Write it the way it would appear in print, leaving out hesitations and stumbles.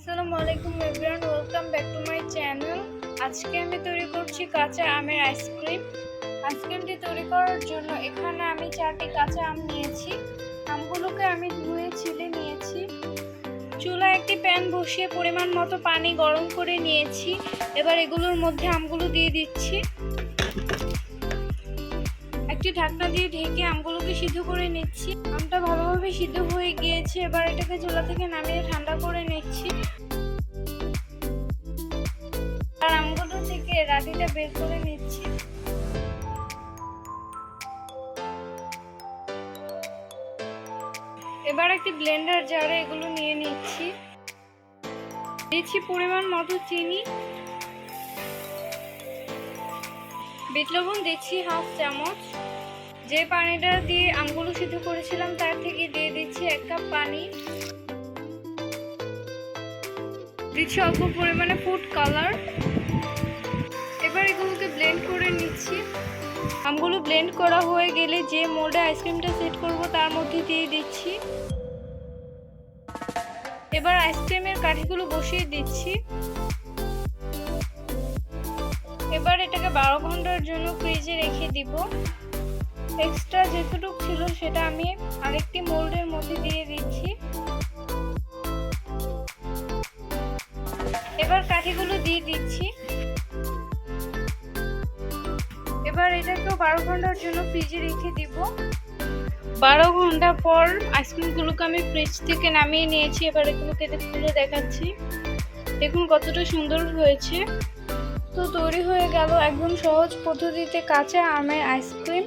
আসসালামু আলাইকুম everyone, welcome back to my channel. আজকে আমি তৈরি করছি কাঁচা আমের আইসক্রিম। আইসক্রিমটি তৈরি করার জন্য এখানে আমি 4টি কাঁচা আম নিয়েছি। আমগুলোকে আমি ধুয়ে ছিলে নিয়েছি। চুলায় একটি প্যান বসিয়ে পরিমাণ মতো পানি গরম করে নিয়েছি। এবার এগুলোর মধ্যে আমগুলো দিয়ে দিচ্ছি। একটি ঢাকনা দিয়ে ঢেকে আমগুলোকে সিদ্ধ করে নিচ্ছি। আমটা ভালোভাবে সিদ্ধ হয়ে গিয়েছে। এবার এটাকে চুলা থেকে নামিয়ে ঠান্ডা করে নিচ্ছি। আর আমগুলো থেকে রাটিটা বের করে নিচ্ছি। এবার একটি ব্লেন্ডার জারে এগুলো নিয়ে নিচ্ছি। দিচ্ছি পরিমাণ মতো চিনি, বিট লবণ দিচ্ছি হাফ চামচ। যে পানিটা দিয়ে আমগুলো সিদ্ধ করেছিলাম তার থেকে দিয়ে দিচ্ছি 1 কাপ পানি। দিচ্ছি অল্প পরিমাণে ফুড কালার। এবার এগুলোকে ব্লেন্ড করে নিচ্ছি। আমগুলো ব্লেন্ড করা হয়ে গেলে যে মোল্ডে আইসক্রিমটা সেট করব তার মধ্যে দিয়ে দিচ্ছি। এবার আইসক্রিমের কাঠিগুলো বসিয়ে দিচ্ছি। এবার এটাকে 12 ঘন্টার জন্য ফ্রিজে রেখে দিব। এক্সট্রা যেটুকু ছিল সেটা আমি আরেকটি মোল্ডের মধ্যে দিয়ে দিচ্ছি। এবার কাঠিগুলো দিয়ে দিচ্ছি। এবার এটাকেও 12 ঘন্টার জন্য ফ্রিজে রেখে দিব। 12 ঘন্টা পর আইসক্রিমগুলোকে আমি ফ্রিজ থেকে নামিয়ে নিয়েছি। এবার এগুলোকে খুলে দেখাচ্ছি। দেখুন কতটা সুন্দর হয়েছে। তো তৈরি হয়ে গেল একদম সহজ পদ্ধতিতে কাঁচা আমের আইসক্রিম।